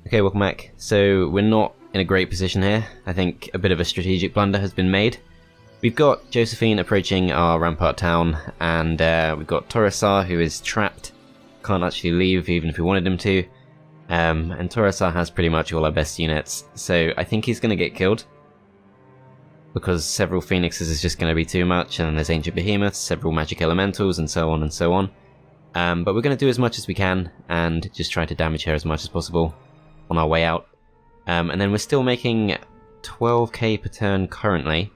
Okay, welcome back. So we're not in a great position here. I think a bit of a strategic blunder has been made. We've got Josephine approaching our Rampart town, and we've got Torosar who is trapped. Can't actually leave even if we wanted him to. And Torosar has pretty much all our best units, so I think he's going to get killed. Because several Phoenixes is just going to be too much, and then there's Ancient Behemoths, several Magic Elementals, and so on and so on. But we're going to do as much as we can, and just try to damage her as much as possible on our way out. And then we're still making 12k per turn currently,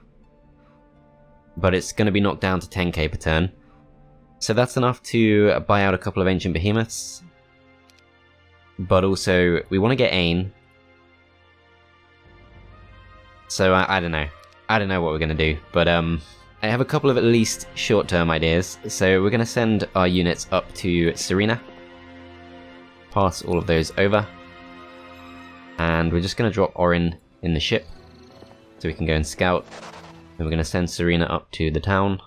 but it's going to be knocked down to 10k per turn. So that's enough to buy out a couple of Ancient Behemoths, but also we want to get Ain. So I don't know. I don't know what we're going to do, but I have a couple of at least short-term ideas. So we're going to send our units up to Serena, pass all of those over, and we're just going to drop Orin in the ship so we can go and scout. And we're going to send Serena up to the town.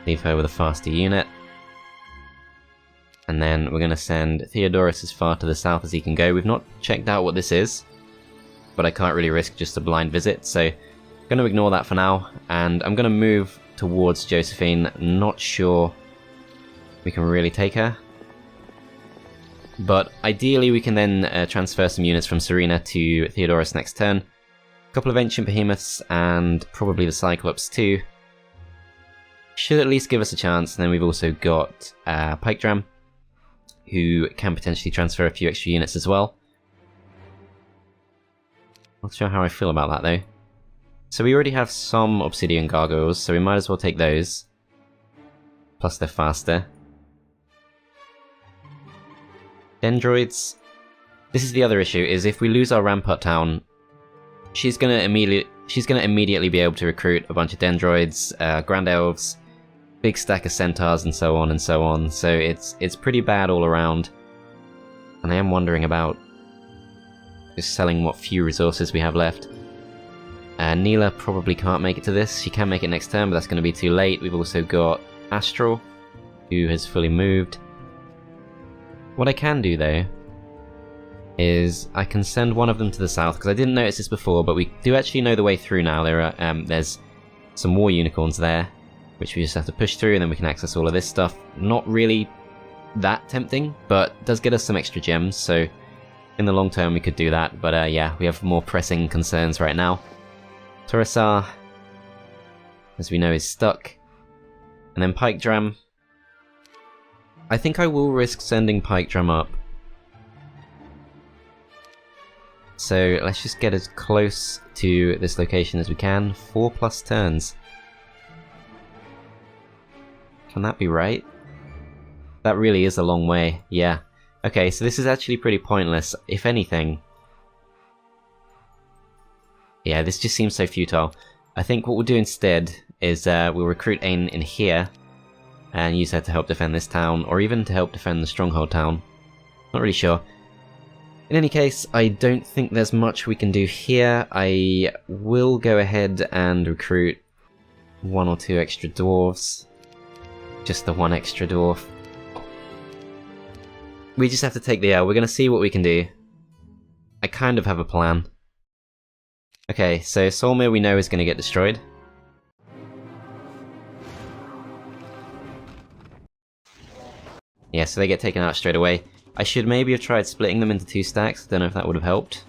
Leave her with a faster unit. And then we're going to send Theodorus as far to the south as he can go. We've not checked out what this is, but I can't really risk just a blind visit, so I'm going to ignore that for now. And I'm going to move towards Josephine. Not sure we can really take her, but ideally we can then transfer some units from Serena to Theodorus next turn. A couple of Ancient Behemoths and probably the Cyclops too. Should at least give us a chance. And then we've also got Pike Dram, who can potentially transfer a few extra units as well. Not sure how I feel about that though. So we already have some Obsidian Gargoyles, so we might as well take those. Plus they're faster. Dendroids. This is the other issue, is if we lose our Rampart town, she's gonna immediately be able to recruit a bunch of Dendroids, Grand Elves, big stack of Centaurs, and so on and so on. So it's pretty bad all around. And I am wondering about just selling what few resources we have left. Neela probably can't make it to this. She can make it next turn, but that's going to be too late. We've also got Astral, who has fully moved. What I can do, though, is I can send one of them to the south, because I didn't notice this before, but we do actually know the way through now. There's some War Unicorns there, which we just have to push through, and then we can access all of this stuff. Not really that tempting, but does get us some extra gems, so in the long term we could do that. But yeah, we have more pressing concerns right now. Torosar, as we know, is stuck. And then Pike Dram. I think I will risk sending Pike Dram up. So let's just get as close to this location as we can. 4+ turns. Can that be right? That really is a long way, yeah. Okay, so this is actually pretty pointless, if anything. Yeah, this just seems so futile. I think what we'll do instead is we'll recruit Ain in here and use her to help defend this town, or even to help defend the Stronghold town. Not really sure. In any case, I don't think there's much we can do here. I will go ahead and recruit 1 or 2 extra dwarves. Just the 1 extra dwarf. We just have to take the L. We're going to see what we can do. I kind of have a plan. Okay, so Solmir we know is going to get destroyed. Yeah, so they get taken out straight away. I should maybe have tried splitting them into 2 stacks. Don't know if that would have helped.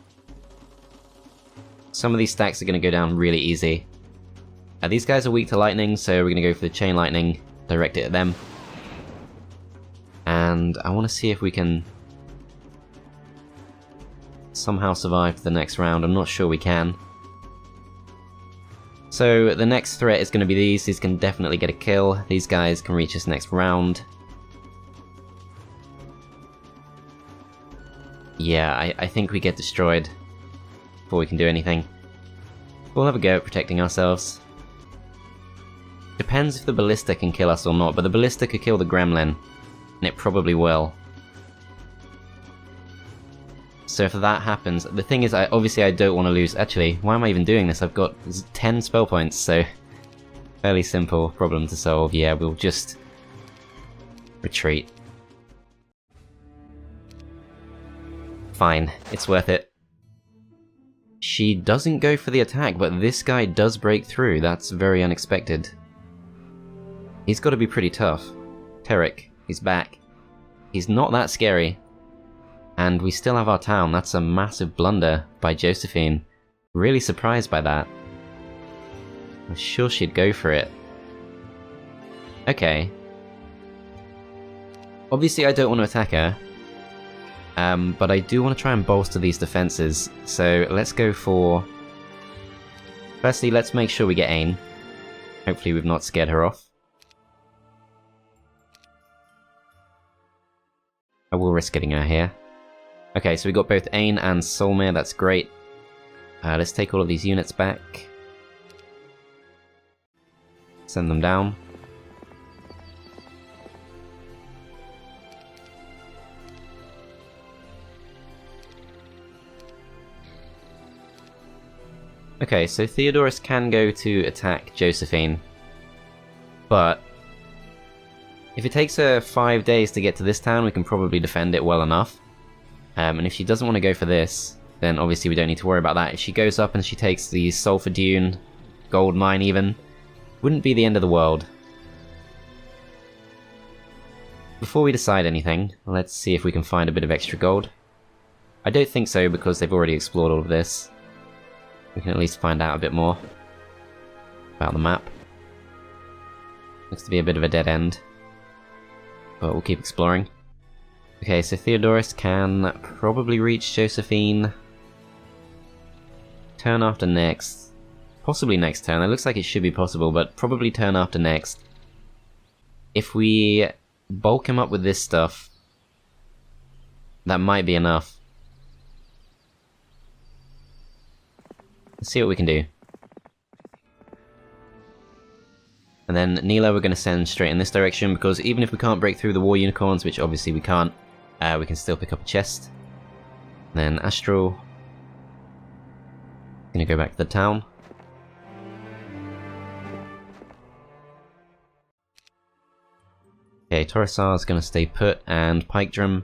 Some of these stacks are going to go down really easy. These guys are weak to lightning, so we're going to go for the chain lightning, direct it at them. And I want to see if we can somehow survive the next round. I'm not sure we can. So the next threat is going to be these. These can definitely get a kill. These guys can reach us next round. Yeah, I think we get destroyed before we can do anything. We'll have a go at protecting ourselves. Depends if the ballista can kill us or not, but the ballista could kill the gremlin, and it probably will. So if that happens, the thing is, obviously I don't want to lose. Actually, why am I even doing this? I've got 10 spell points, so Fairly simple problem to solve. Yeah, we'll just retreat. Fine, it's worth it. She doesn't go for the attack, but this guy does break through. That's very unexpected. He's got to be pretty tough. Terric, he's back. He's not that scary. And we still have our town. That's a massive blunder by Josephine. Really surprised by that. I'm sure she'd go for it. Okay. Obviously I don't want to attack her. But I do want to try and bolster these defenses. So let's go for... Firstly, let's make sure we get Ain. Hopefully we've not scared her off. I will risk getting her here. Okay, so we got both Ain and Solmir, that's great. Let's take all of these units back. Send them down. Okay, so Theodorus can go to attack Josephine. But if it takes her 5 days to get to this town, we can probably defend it well enough. And if she doesn't want to go for this, then obviously we don't need to worry about that. If she goes up and she takes the Sulphur Dune, gold mine even, wouldn't be the end of the world. Before we decide anything, let's see if we can find a bit of extra gold. I don't think so, because they've already explored all of this. We can at least find out a bit more about the map. Looks to be a bit of a dead end, but we'll keep exploring. Okay, so Theodorus can probably reach Josephine turn after next. Possibly next turn. It looks like it should be possible, but probably turn after next. If we bulk him up with this stuff, that might be enough. Let's see what we can do. And then Nilo we're going to send straight in this direction, because even if we can't break through the war unicorns, which obviously we can't, we can still pick up a chest. And then Astral. Going to go back to the town. Okay, Torosar is going to stay put, and Pike Drum.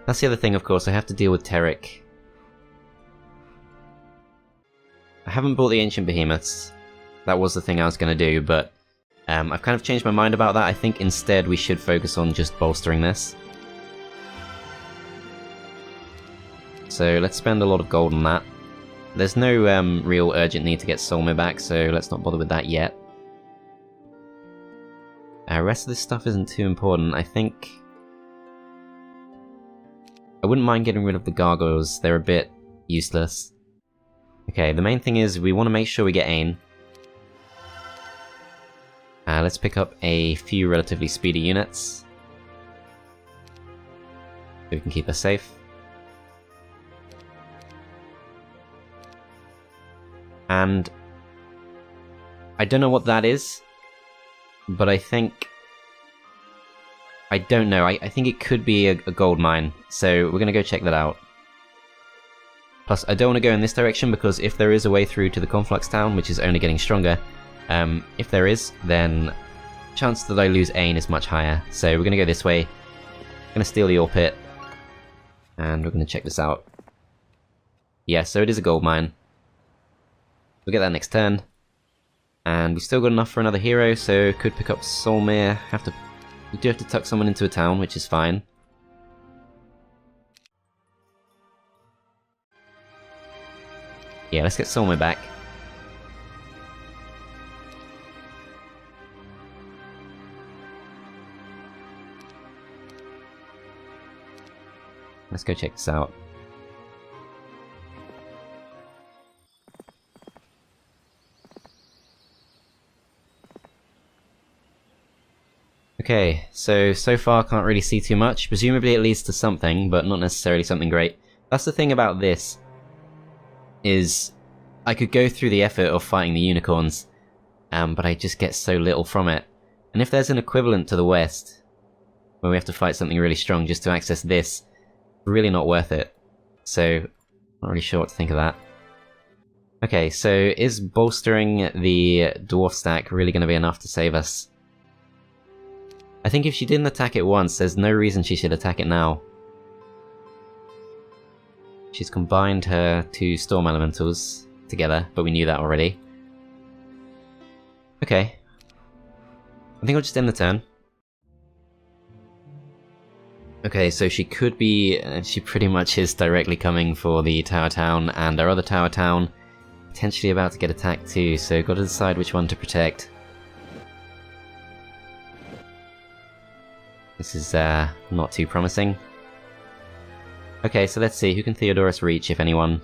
That's the other thing, of course, I have to deal with Terric. I haven't bought the Ancient Behemoths. That was the thing I was going to do, but I've kind of changed my mind about that. I think instead we should focus on just bolstering this. So let's spend a lot of gold on that. There's no real urgent need to get Solmir back, so let's not bother with that yet. The rest of this stuff isn't too important. I think I wouldn't mind getting rid of the gargoyles. They're a bit useless. Okay, the main thing is we want to make sure we get Ain. Let's pick up a few relatively speedy units, so we can keep her safe. And I don't know what that is, but I think... I don't know, I think it could be a gold mine, so we're going to go check that out. Plus, I don't want to go in this direction, because if there is a way through to the Conflux Town, which is only getting stronger, if there is, then the chance that I lose Ain is much higher. So we're going to go this way, going to steal the ore pit, and we're going to check this out. Yeah, so it is a gold mine. We'll get that next turn. And we've still got enough for another hero, so could pick up Solmir. We do have to tuck someone into a town, which is fine. Yeah, let's get Solmir back. Let's go check this out. Okay, so far can't really see too much. Presumably it leads to something, but not necessarily something great. That's the thing about this, is I could go through the effort of fighting the unicorns, but I just get so little from it. And if there's an equivalent to the west, where we have to fight something really strong just to access this, really not worth it. So, not really sure what to think of that. Okay, so is bolstering the dwarf stack really going to be enough to save us? I think if she didn't attack it once, there's no reason she should attack it now. She's combined her two storm elementals together, but we knew that already. Okay. I think I'll just end the turn. Okay, so she could be... she pretty much is directly coming for the tower town, and our other tower town potentially about to get attacked too, so got to decide which one to protect. This is not too promising. Okay, so let's see, who can Theodorus reach, if anyone?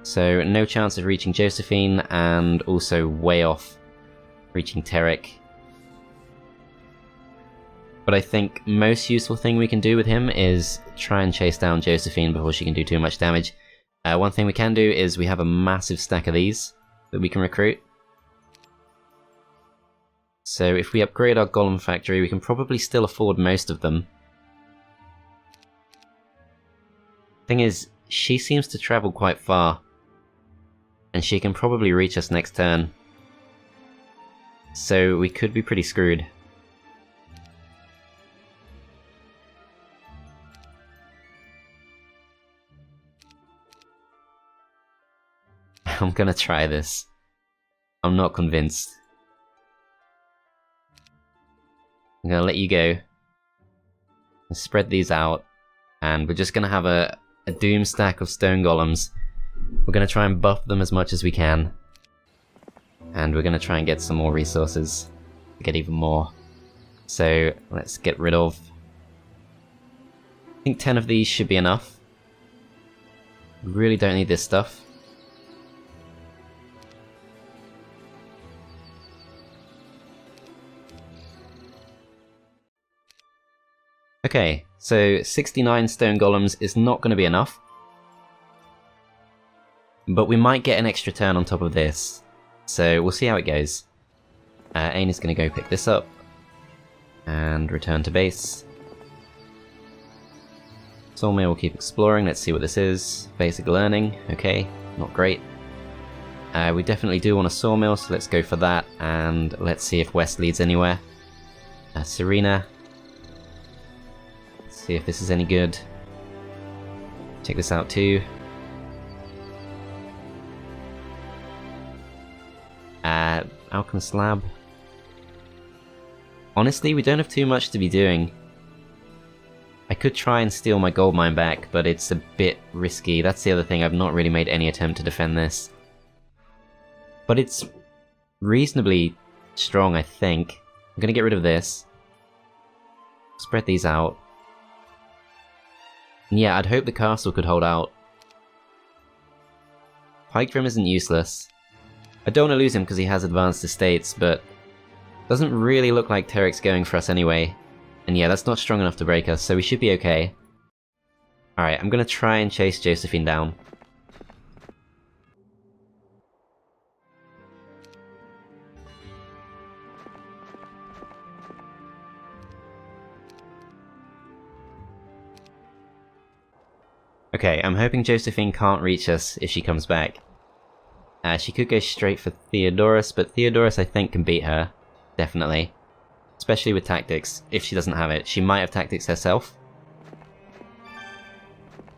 So, no chance of reaching Josephine, and also way off reaching Terric. But I think most useful thing we can do with him is try and chase down Josephine before she can do too much damage. One thing we can do is we have a massive stack of these that we can recruit. So if we upgrade our Golem Factory, we can probably still afford most of them. Thing is, she seems to travel quite far, and she can probably reach us next turn. So we could be pretty screwed. I'm gonna try this. I'm not convinced. I'm gonna let you go. Spread these out, and we're just gonna have a doom stack of stone golems. We're gonna try and buff them as much as we can. And we're gonna try and get some more resources to get even more. So let's get rid of... I think 10 of these should be enough. We really don't need this stuff. Okay, so 69 stone golems is not going to be enough. But we might get an extra turn on top of this. So we'll see how it goes. Ain is going to go pick this up. And return to base. Solmir will keep exploring, let's see what this is. Basic learning, okay, not great. We definitely do want a sawmill, so let's go for that. And let's see if west leads anywhere. Serena. See if this is any good. Check this out too. Alchemist Lab. Honestly, we don't have too much to be doing. I could try and steal my gold mine back, but it's a bit risky. That's the other thing, I've not really made any attempt to defend this. But it's reasonably strong, I think. I'm gonna get rid of this. Spread these out. Yeah, I'd hope the castle could hold out. Pike isn't useless. I don't want to lose him because he has advanced estates, but doesn't really look like Terric's going for us anyway. And yeah, that's not strong enough to break us, so we should be okay. Alright, I'm gonna try and chase Josephine down. Okay, I'm hoping Josephine can't reach us if she comes back. She could go straight for Theodorus, but Theodorus I think can beat her. Definitely. Especially with tactics, if she doesn't have it. She might have tactics herself.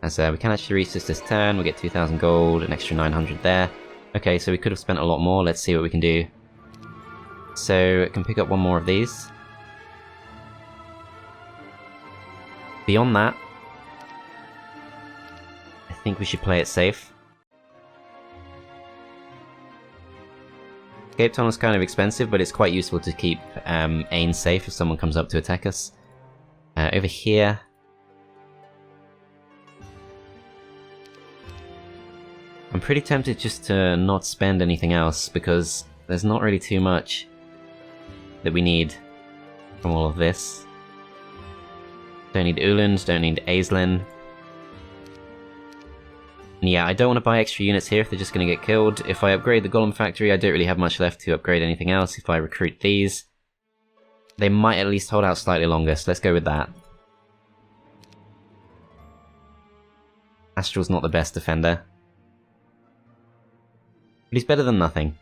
As we can actually reach this turn, we'll get 2,000 gold, an extra 900 there. Okay, so we could have spent a lot more, let's see what we can do. So, can pick up one more of these. Beyond that, I think we should play it safe. Escape tunnel is kind of expensive, but it's quite useful to keep Ain safe if someone comes up to attack us. Over here... I'm pretty tempted just to not spend anything else, because there's not really too much that we need from all of this. Don't need Uland, don't need Aislinn. Yeah, I don't want to buy extra units here if they're just going to get killed. If I upgrade the Golem Factory, I don't really have much left to upgrade anything else. If I recruit these, they might at least hold out slightly longer, so let's go with that. Astral's not the best defender. But he's better than nothing.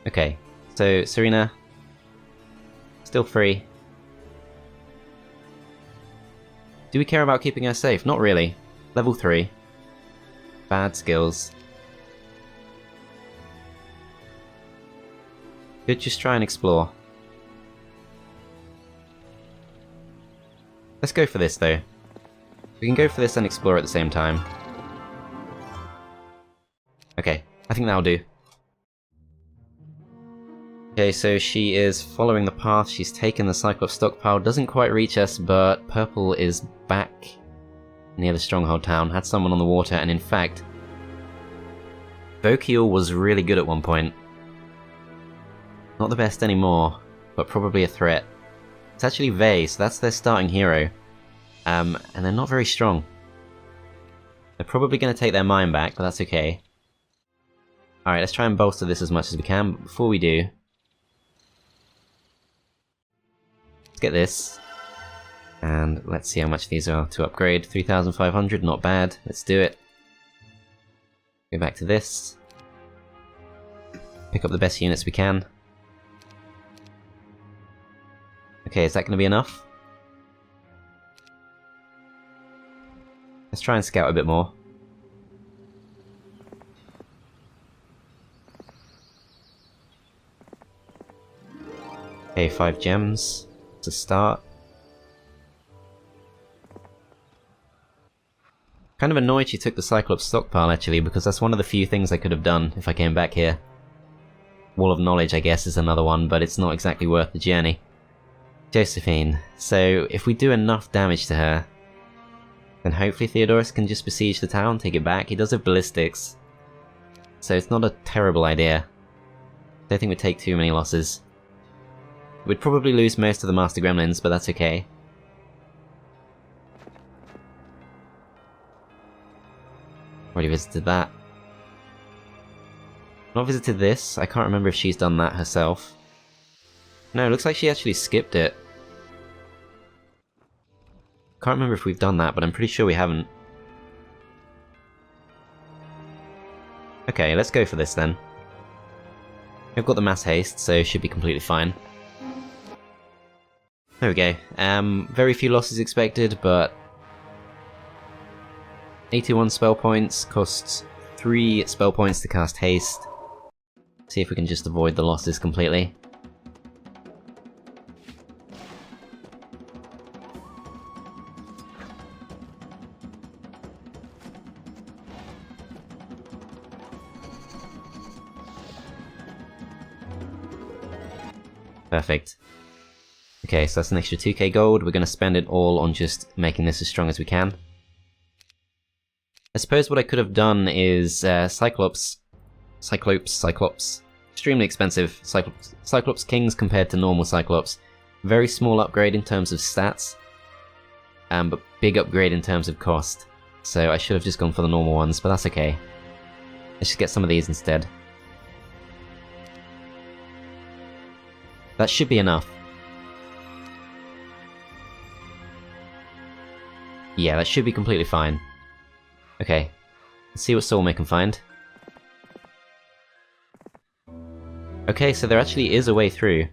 Okay, so Serena, still free. Do we care about keeping her safe? Not really. Level 3. Bad skills. Could just try and explore. Let's go for this though. We can go for this and explore at the same time. Okay, I think that'll do. Okay, so she is following the path, she's taken the Cyclops stockpile, doesn't quite reach us, but purple is back near the stronghold town, had someone on the water, and in fact, Vokiel was really good at one point. Not the best anymore, but probably a threat. It's actually Vey, so that's their starting hero. And they're not very strong. They're probably going to take their mine back, but that's okay. Alright, let's try and bolster this as much as we can, but before we do, let's get this. And let's see how much these are to upgrade. 3,500, not bad. Let's do it. Go back to this. Pick up the best units we can. Okay, is that going to be enough? Let's try and scout a bit more. Okay, 5 gems to start. Kind of annoyed she took the Cyclops stockpile actually, because that's one of the few things I could have done if I came back here. Wall of Knowledge I guess is another one, but it's not exactly worth the journey. Josephine. So if we do enough damage to her, then hopefully Theodorus can just besiege the town, take it back. He does have ballistics, so it's not a terrible idea. Don't think we'd take too many losses. We'd probably lose most of the Master Gremlins, but that's okay. Already visited that. Not visited this. I can't remember if she's done that herself. No, it looks like she actually skipped it. Can't remember if we've done that, but I'm pretty sure we haven't. Okay, let's go for this then. We've got the mass haste, so should be completely fine. There we go. Very few losses expected, but 81 spell points, costs 3 spell points to cast haste. See if we can just avoid the losses completely. Perfect. Okay, so that's an extra 2k gold. We're going to spend it all on just making this as strong as we can. I suppose what I could have done is Cyclops. Extremely expensive. Cyclops Kings compared to normal Cyclops. Very small upgrade in terms of stats, but big upgrade in terms of cost. So I should have just gone for the normal ones, but that's okay. Let's just get some of these instead. That should be enough. Yeah, that should be completely fine. Okay, let's see what Soulmate can find. Okay, so there actually is a way through.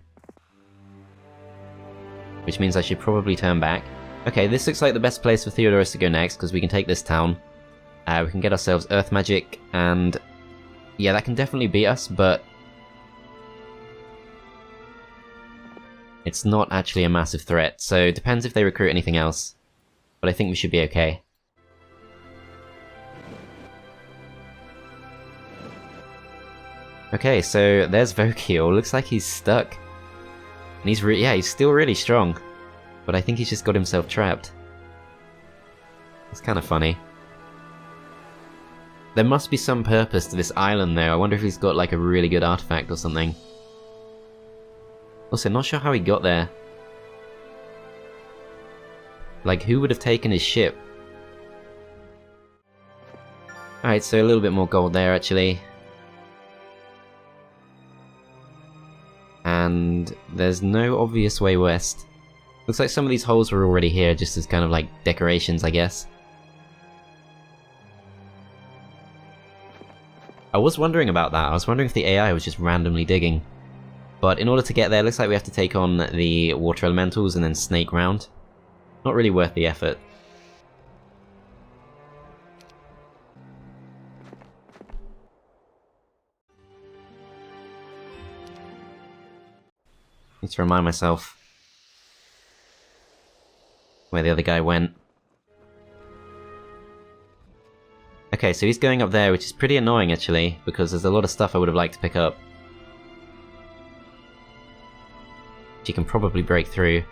Which means I should probably turn back. Okay, this looks like the best place for Theodorus to go next, because we can take this town. We can get ourselves Earth Magic, and yeah, that can definitely beat us, but it's not actually a massive threat, so it depends if they recruit anything else. But I think we should be okay. Okay, so there's Vokiel. Looks like he's stuck. And he's still really strong. But I think he's just got himself trapped. It's kind of funny. There must be some purpose to this island though. I wonder if he's got like a really good artifact or something. Also, not sure how he got there. Like, who would have taken his ship? Alright, so a little bit more gold there, actually. And there's no obvious way west. Looks like some of these holes were already here, just as kind of like decorations, I guess. I was wondering about that. I was wondering if the AI was just randomly digging. But in order to get there, it looks like we have to take on the water elementals and then snake round. Not really worth the effort. Need to remind myself where the other guy went. Okay, so he's going up there, which is pretty annoying actually, because there's a lot of stuff I would have liked to pick up. She can probably break through.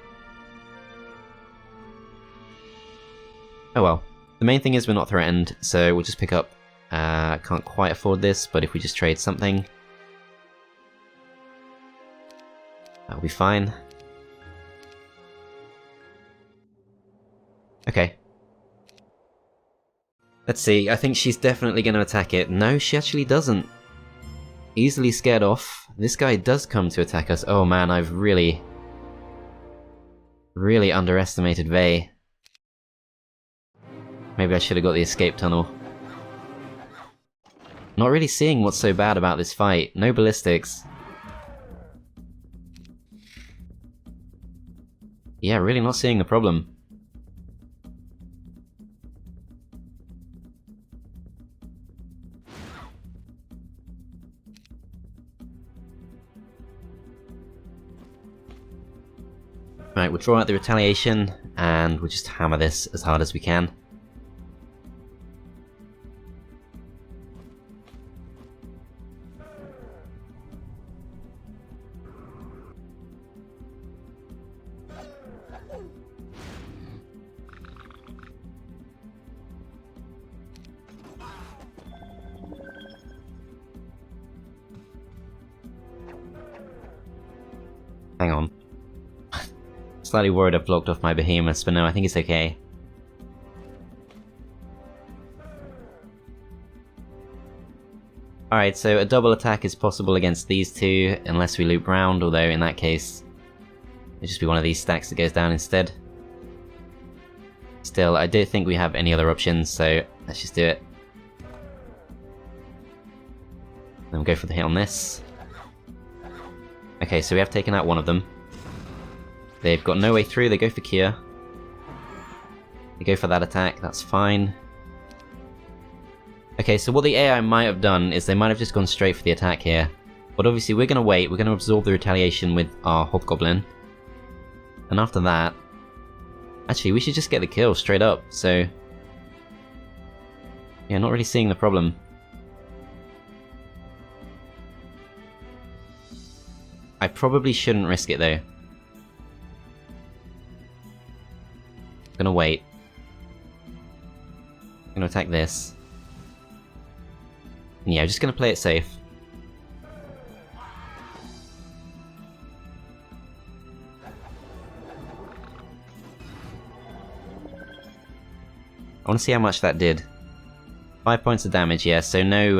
Oh well. The main thing is we're not threatened, so we'll just pick up... can't quite afford this, but if we just trade something... that'll be fine. Okay. Let's see, I think she's definitely going to attack it. No, she actually doesn't. Easily scared off. This guy does come to attack us. Oh man, I've really underestimated Vey. Maybe I should have got the escape tunnel. Not really seeing what's so bad about this fight. No ballistics. Yeah, really not seeing the problem. Right, we'll draw out the retaliation, and we'll just hammer this as hard as we can. Hang on. Slightly worried I've blocked off my behemoths, but no, I think it's okay. Alright, so a double attack is possible against these two, unless we loop round, although in that case, it'll just be one of these stacks that goes down instead. Still, I don't think we have any other options, so let's just do it. Then we'll go for the hit on this. Okay, so we have taken out one of them. They've got no way through, they go for Cure. They go for that attack, that's fine. Okay, so what the AI might have done is they might have just gone straight for the attack here. But obviously we're going to wait, we're going to absorb the retaliation with our Hobgoblin. And after that... actually, we should just get the kill straight up, so... yeah, not really seeing the problem. I probably shouldn't risk it though. I'm gonna wait. I'm gonna attack this. And yeah, I'm just gonna play it safe. I wanna see how much that did. 5 points of damage, yeah, so no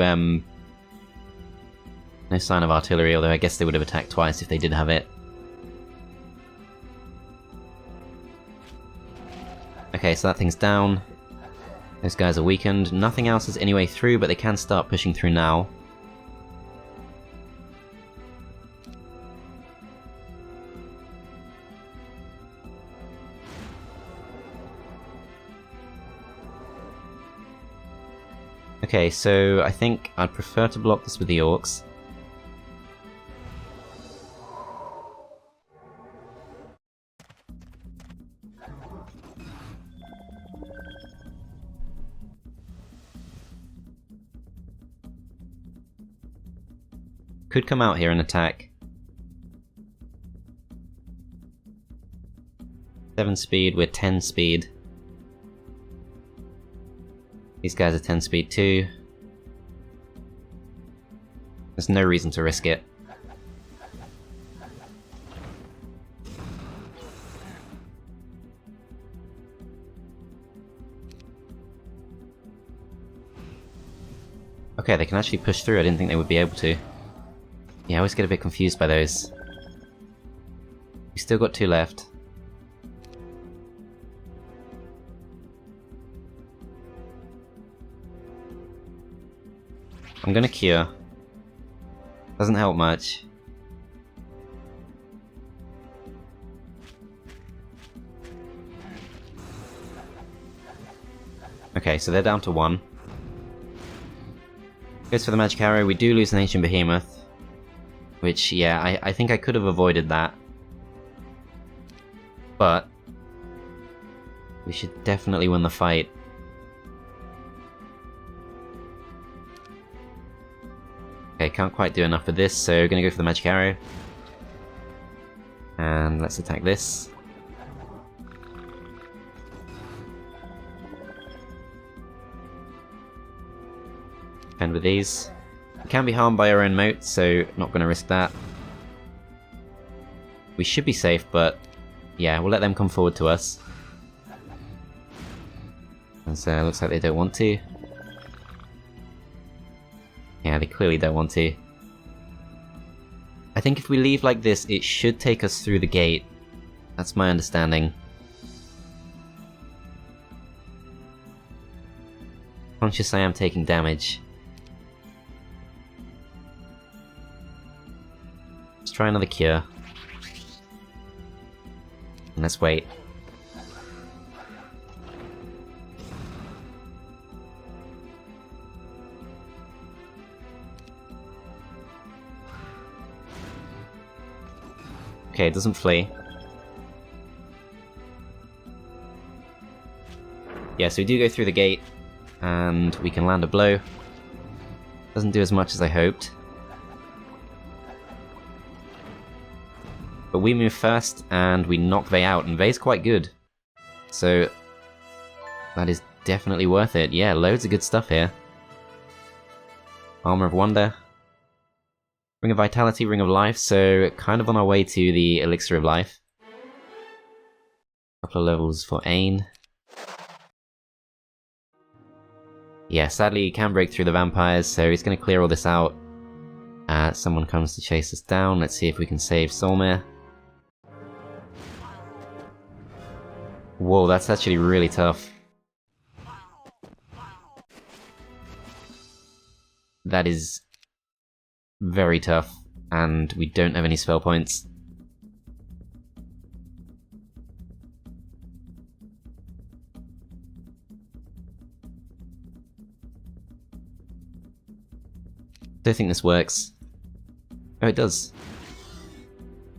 sign of artillery, although I guess they would have attacked twice if they did have it. Okay, so that thing's down. Those guys are weakened. Nothing else is any way through, but they can start pushing through now. Okay, so I think I'd prefer to block this with the orcs. Could come out here and attack. 7 speed, we're 10 speed. These guys are 10 speed too. There's no reason to risk it. Okay, they can actually push through. I didn't think they would be able to. Yeah, I always get a bit confused by those. We still got 2 left. I'm I'm gonna cure. Doesn't help much. Okay, so they're down to 1. Goes for the magic arrow. We do lose an ancient behemoth. Which, yeah, I think I could have avoided that. But we should definitely win the fight. Okay, can't quite do enough of this, so gonna go for the magic arrow. And let's attack this. Defend with these. We can be harmed by our own moat, so not gonna risk that. We should be safe, but yeah, we'll let them come forward to us. And so looks like they don't want to. Yeah, they clearly don't want to. I think if we leave like this, it should take us through the gate. That's my understanding. Conscious I am taking damage. Let's try another cure. And let's wait. Okay, it doesn't flee. Yeah, so we do go through the gate, and we can land a blow. Doesn't do as much as I hoped. But we move first, and we knock Vey out, and Vey's quite good. So, that is definitely worth it. Yeah, loads of good stuff here. Armor of Wonder. Ring of Vitality, Ring of Life, so kind of on our way to the Elixir of Life. Couple of levels for Ain. Yeah, sadly he can break through the vampires, so he's going to clear all this out. Someone comes to chase us down. Let's see if we can save Solmir. Whoa, that's actually really tough. That is very tough, and we don't have any spell points. Don't think this works. Oh, it does.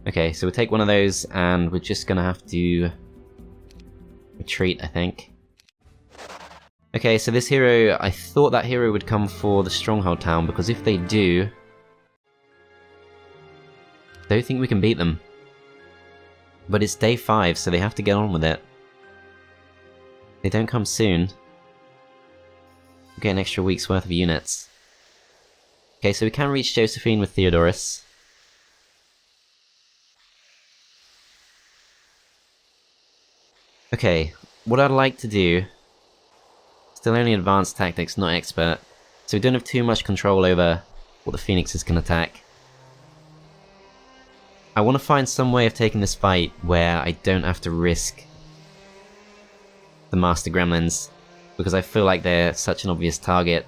Okay, so we'll take one of those, and we're just gonna have to retreat, I think. Okay, so this hero, I thought that hero would come for the Stronghold Town, because if they do, I don't think we can beat them. But it's day 5, so they have to get on with it. They don't come soon. We'll get an extra week's worth of units. Okay, so we can reach Josephine with Theodorus. Okay, what I'd like to do... Still only advanced tactics, not expert. So we don't have too much control over what the Phoenixes can attack. I want to find some way of taking this fight where I don't have to risk the Master Gremlins, because I feel like they're such an obvious target.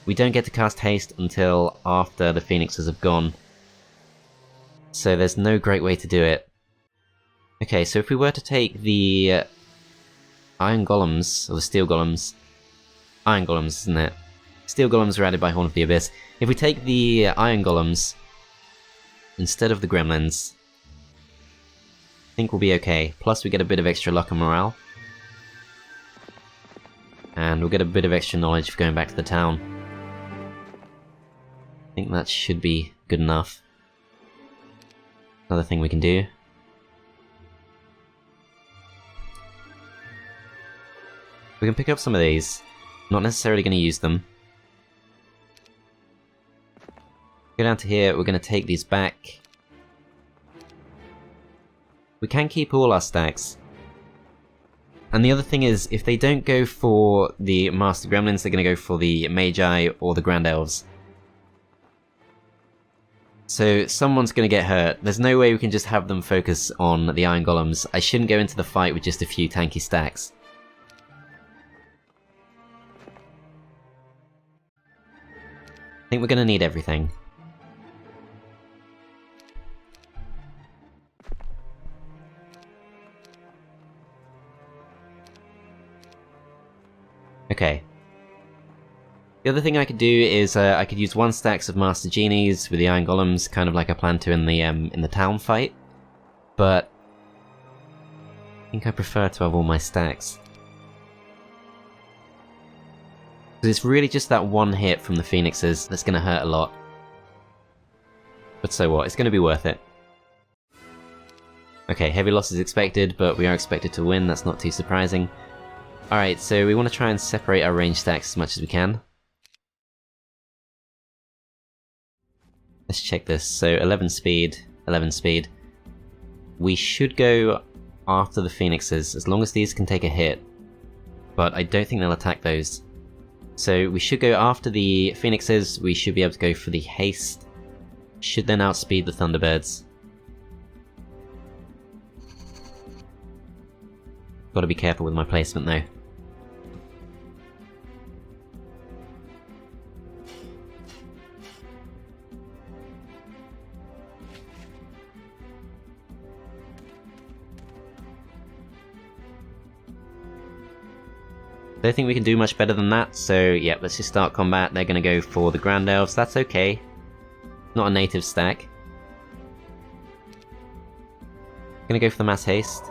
We don't get to cast Haste until after the Phoenixes have gone, so there's no great way to do it. Okay, so if we were to take the Iron Golems, or the Steel Golems... Iron Golems, isn't it? Steel Golems are added by Horn of the Abyss. If we take the Iron Golems instead of the Gremlins, I think we'll be okay. Plus we get a bit of extra luck and morale. And we'll get a bit of extra knowledge for going back to the town. I think that should be good enough. Another thing we can do. We can pick up some of these. Not necessarily going to use them. Go down to here, we're going to take these back. We can keep all our stacks. And the other thing is, if they don't go for the Master Gremlins, they're going to go for the Magi or the Grand Elves. So someone's going to get hurt. There's no way we can just have them focus on the Iron Golems. I shouldn't go into the fight with just a few tanky stacks. think we're gonna need everything. Okay. The other thing I could do is I could use 1 stacks of Master Genies with the Iron Golems, kind of like I planned to in the town fight. But I think I prefer to have all my stacks. Because it's really just that one hit from the Phoenixes that's going to hurt a lot. But so what, it's going to be worth it. Okay, heavy loss is expected, but we are expected to win, that's not too surprising. Alright, so we want to try and separate our range stacks as much as we can. Let's check this. So 11 speed, 11 speed. We should go after the Phoenixes, as long as these can take a hit. But I don't think they'll attack those. So we should go after the Phoenixes, we should be able to go for the haste. Should then outspeed the Thunderbirds. Gotta be careful with my placement though. I don't think we can do much better than that, so yeah, let's just start combat. They're gonna go for the Grand Elves, that's okay. Not a native stack. Gonna go for the Mass Haste.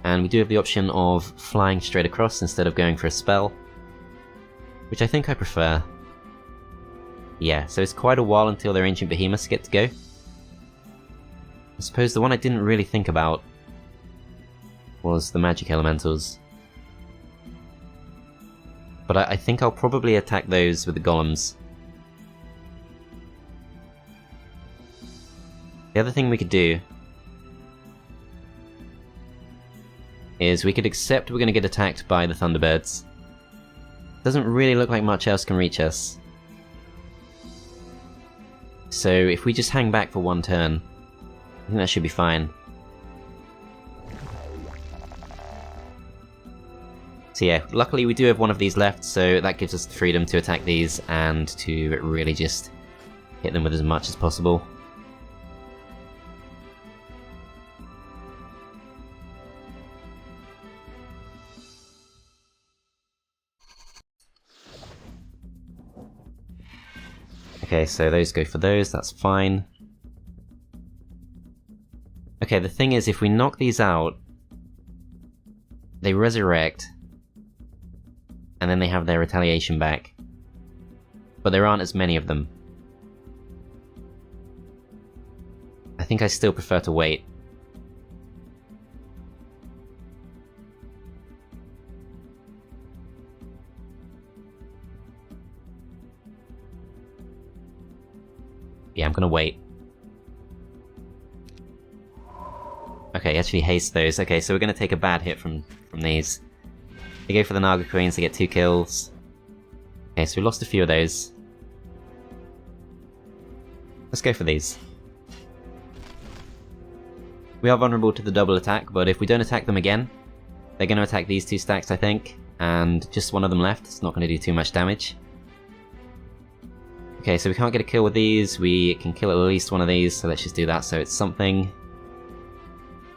And we do have the option of flying straight across instead of going for a spell. Which I think I prefer. Yeah, so it's quite a while until their Ancient Behemoths get to go. I suppose the one I didn't really think about was the Magic Elementals. But I think I'll probably attack those with the Golems. The other thing we could do is we could accept we're going to get attacked by the Thunderbirds. Doesn't really look like much else can reach us. So if we just hang back for 1 turn, I think that should be fine. So yeah, luckily we do have one of these left, so that gives us the freedom to attack these and to really just hit them with as much as possible. Okay, so those go for those, that's fine. Okay, the thing is, if we knock these out, they resurrect, and then they have their retaliation back. But there aren't as many of them. I think I still prefer to wait. Yeah, I'm gonna wait. Okay, actually haste those. Okay, so we're gonna take a bad hit from these. They go for the Naga Queens to get 2 kills. Okay, so we lost a few of those. Let's go for these. We are vulnerable to the double attack, but if we don't attack them again, they're going to attack these 2 stacks, I think, and just one of them left. It's not going to do too much damage. Okay, so we can't get a kill with these. We can kill at least one of these, so let's just do that so it's something.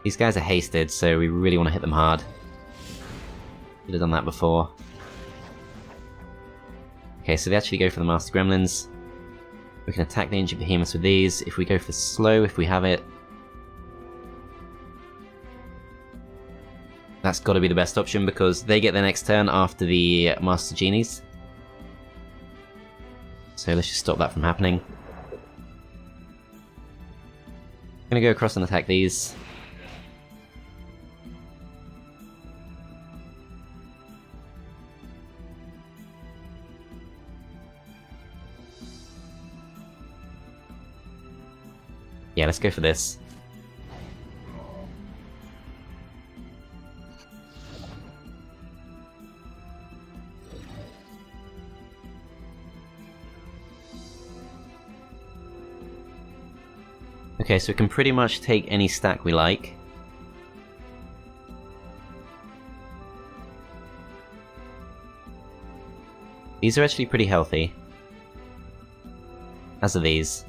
These guys are hasted, so we really want to hit them hard. Should have done that before. Okay, so they actually go for the Master Gremlins. We can attack the Ancient Behemoths with these. If we go for slow, if we have it, that's got to be the best option because they get their next turn after the Master Genies. So let's just stop that from happening. I'm gonna go across and attack these. Yeah, let's go for this. Okay, so we can pretty much take any stack we like. These are actually pretty healthy. as are these.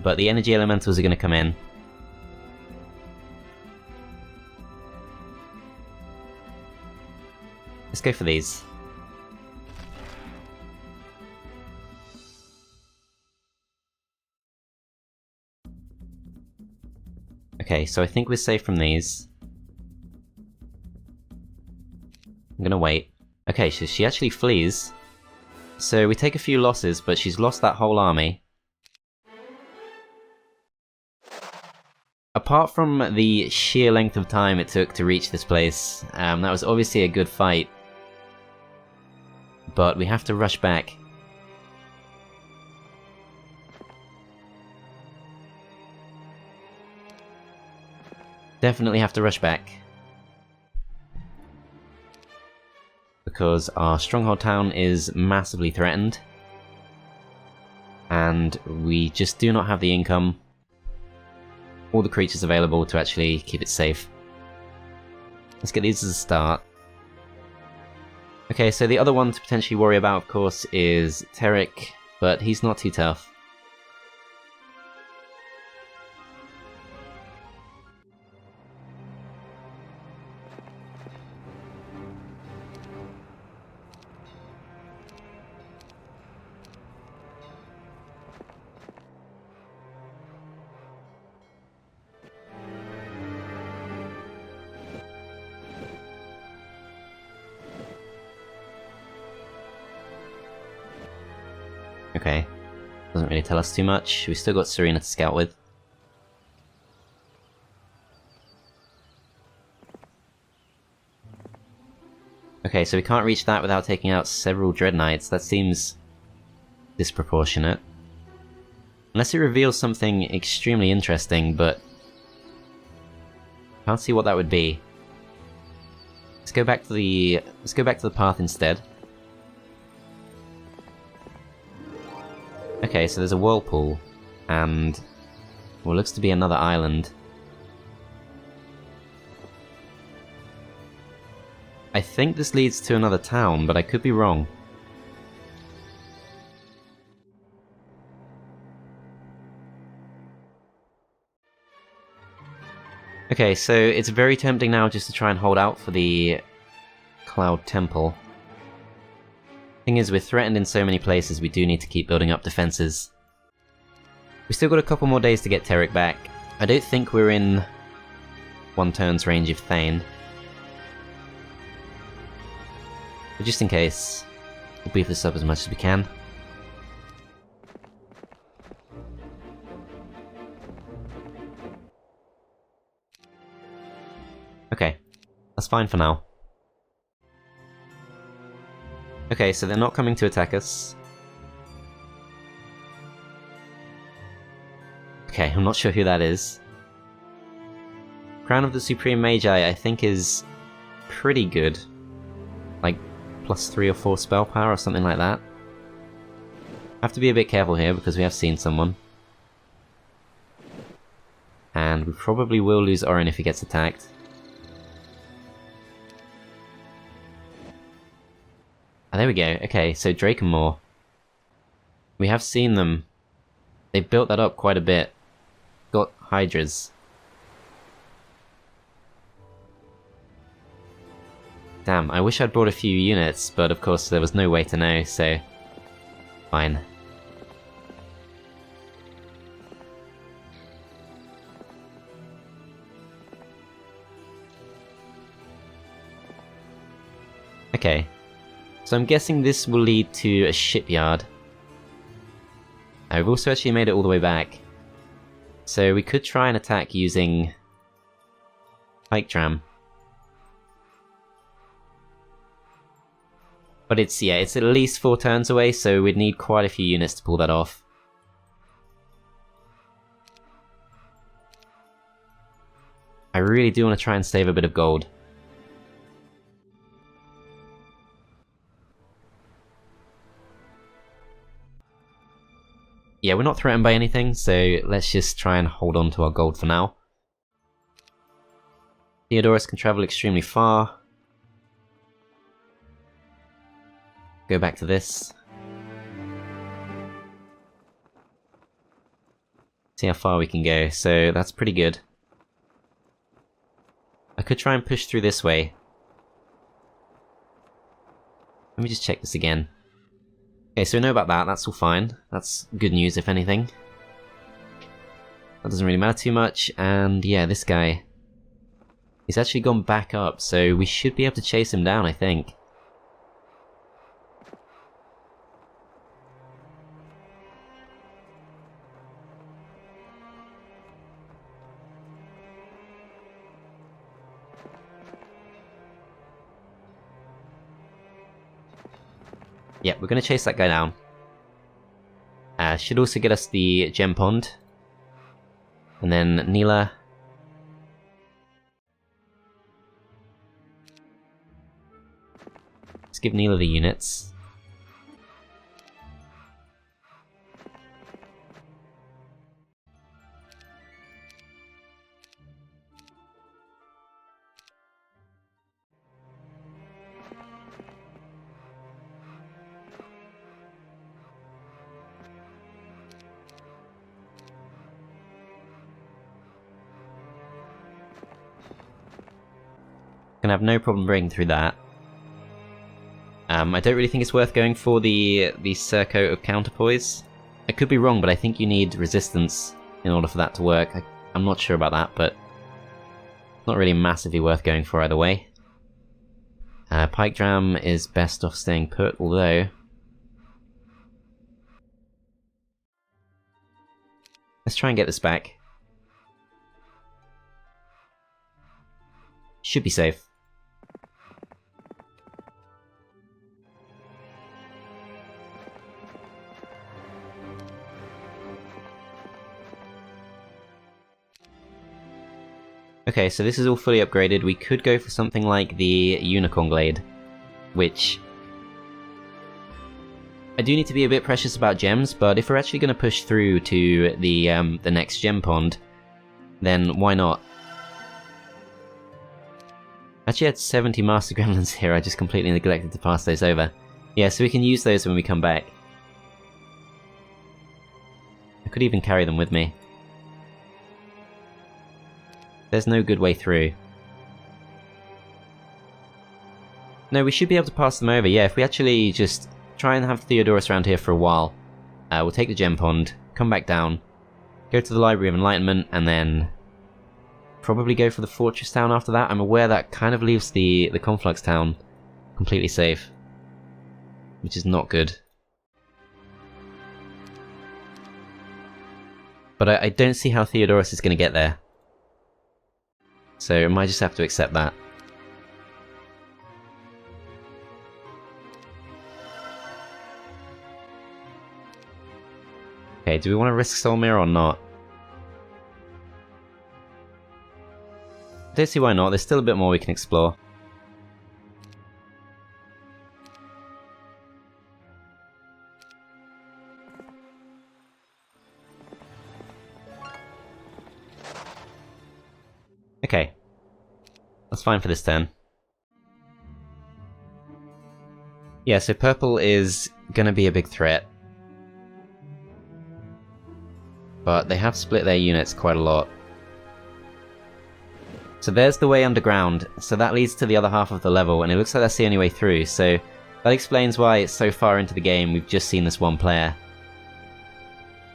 But the energy elementals are going to come in. Let's go for these. Okay, so I think we're safe from these. I'm gonna wait. Okay, so she actually flees. So we take a few losses, but she's lost that whole army. Apart from the sheer length of time it took to reach this place, that was obviously a good fight. But we have to rush back. Definitely have to rush back. Because our stronghold town is massively threatened. And we just do not have the income or the creatures available to actually keep it safe. Let's get these as a start. Okay, so the other one to potentially worry about, of course, is Terric, but he's not too tough. Okay, doesn't really tell us too much. We've still got Serena to scout with. Okay, so we can't reach that without taking out several Dread Knights. That seems disproportionate. Unless it reveals something extremely interesting, but can't see what that would be. Let's go back to the path instead. Okay, so there's a whirlpool, and what looks to be another island. I think this leads to another town, but I could be wrong. Okay, so it's very tempting now just to try and hold out for the Cloud Temple. Thing is, we're threatened in so many places, we do need to keep building up defenses. We've still got a couple more days to get Terric back. I don't think we're in one turn's range of Thane. But just in case, we'll beef this up as much as we can. Okay, that's fine for now. Okay, so they're not coming to attack us. Okay, I'm not sure who that is. Crown of the Supreme Magi, I think, is pretty good. Like, +3 or 4 spell power or something like that. Have to be a bit careful here because we have seen someone. And we probably will lose Orin if he gets attacked. Oh, there we go. Okay, so Drakenmoor. We have seen them. They built that up quite a bit. Got Hydras. Damn, I wish I'd brought a few units, but of course there was no way to know, so... fine. Okay. So I'm guessing this will lead to a shipyard. We've also actually made it all the way back. So we could try and attack using Pike Tram. But it's at least 4 turns away, so we'd need quite a few units to pull that off. I really do want to try and save a bit of gold. Yeah, we're not threatened by anything, so let's just try and hold on to our gold for now. Theodorus can travel extremely far. Go back to this. See how far we can go, so that's pretty good. I could try and push through this way. Let me just check this again. Okay, so we know about that, that's all fine. That's good news, if anything. That doesn't really matter too much, and yeah, this guy. He's actually gone back up, so we should be able to chase him down, I think. Yeah, we're going to chase that guy down. Should also get us the gem pond. And then Neela. Let's give Neela the units. Gonna have no problem breaking through that. I don't really think it's worth going for the Circo of counterpoise. I could be wrong, but I think you need resistance in order for that to work. I'm not sure about that, but not really massively worth going for either way. Pike Dram is best off staying put, although... Let's try and get this back. Should be safe. Okay, so this is all fully upgraded. We could go for something like the Unicorn Glade, which... I do need to be a bit precious about gems, but if we're actually going to push through to the next gem pond, then why not? Actually, I had 70 Master Gremlins here, I just completely neglected to pass those over. Yeah, so we can use those when we come back. I could even carry them with me. There's no good way through. No, we should be able to pass them over, yeah, if we actually just try and have Theodorus around here for a while. We'll take the gem pond, come back down, go to the Library of Enlightenment, and then probably go for the Fortress Town after that. I'm aware that kind of leaves the Conflux Town completely safe, which is not good. But I don't see how Theodorus is going to get there. So I might just have to accept that. Okay, do we want to risk Solmir or not? I don't see why not, there's still a bit more we can explore. Okay. That's fine for this turn. Yeah, so purple is gonna be a big threat. But they have split their units quite a lot. So there's the way underground, so that leads to the other half of the level, and it looks like that's the only way through, so that explains why it's so far into the game we've just seen this one player.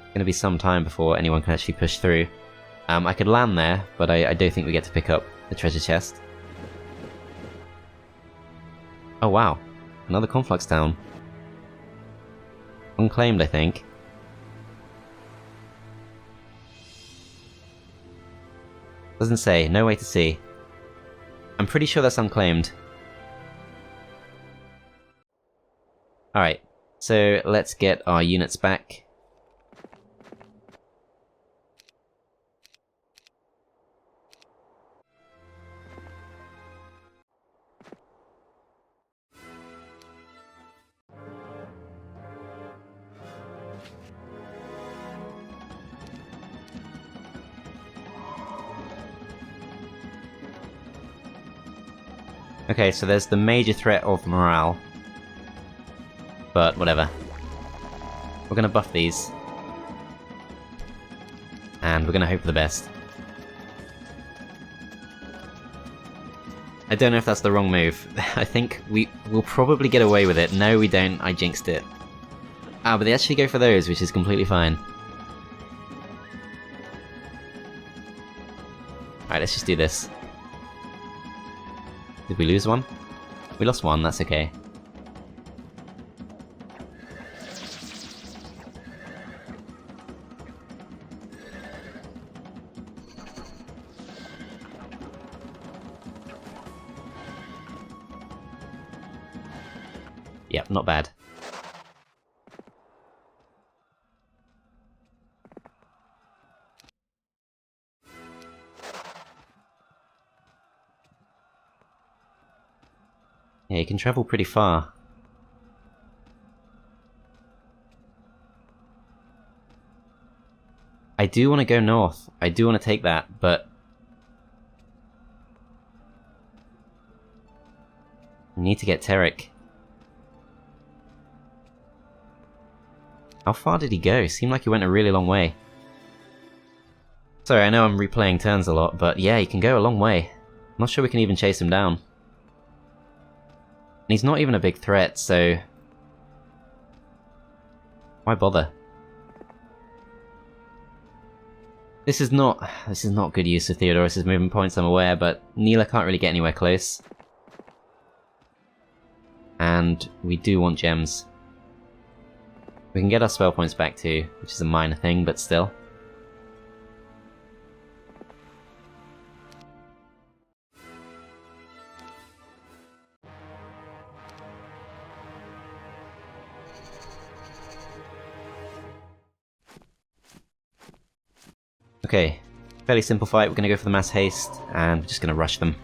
It's gonna be some time before anyone can actually push through. I could land there, but I don't think we get to pick up the treasure chest. Oh wow, another Conflux Town. Unclaimed, I think. Doesn't say, no way to see. I'm pretty sure that's unclaimed. Alright, so let's get our units back. Okay, so there's the major threat of morale. But whatever. We're gonna buff these. and we're gonna hope for the best. I don't know if that's the wrong move. I think we'll probably get away with it. No, we don't. I jinxed it. Ah, but they actually go for those, which is completely fine. Alright, let's just do this. Did we lose one? We lost one, that's okay. Yep, not bad. Yeah, you can travel pretty far. I do want to go north. I do want to take that, but I need to get Terric. How far did he go? Seemed like he went a really long way. Sorry, I know I'm replaying turns a lot, but yeah, he can go a long way. I'm not sure we can even chase him down. And he's not even a big threat, so why bother? This is not good use of Theodorus' movement points, I'm aware, but Neela can't really get anywhere close. And we do want gems. We can get our spell points back too, which is a minor thing, but still. Okay, fairly simple fight. We're going to go for the mass haste, and we're just going to rush them.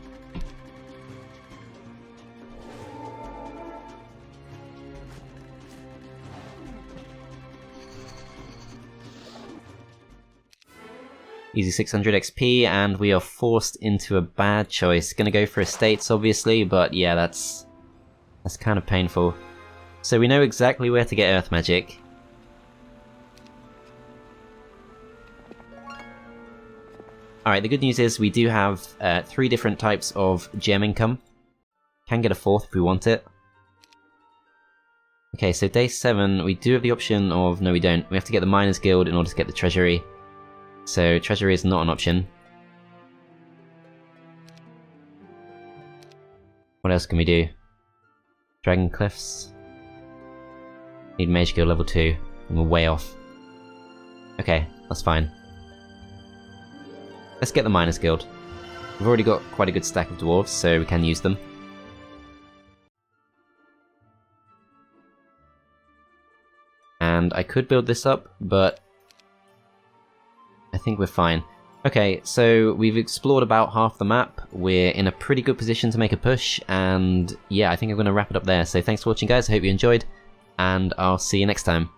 Easy 600 XP, and we are forced into a bad choice. Gonna go for estates, obviously, but yeah, that's kind of painful. So we know exactly where to get earth magic. Alright, the good news is we do have 3 different types of gem income. Can get a 4th if we want it. Okay, so day 7, we do have the option of... no, we don't. We have to get the Miners Guild in order to get the treasury. So treasury is not an option. What else can we do? Dragon Cliffs. Need Mage Guild level 2. And we're way off. Okay, that's fine. Let's get the Miners Guild. We've already got quite a good stack of dwarves, so we can use them. And I could build this up, but I think we're fine. Okay, so we've explored about half the map. We're in a pretty good position to make a push, and yeah, I think I'm going to wrap it up there. So thanks for watching, guys. I hope you enjoyed, and I'll see you next time.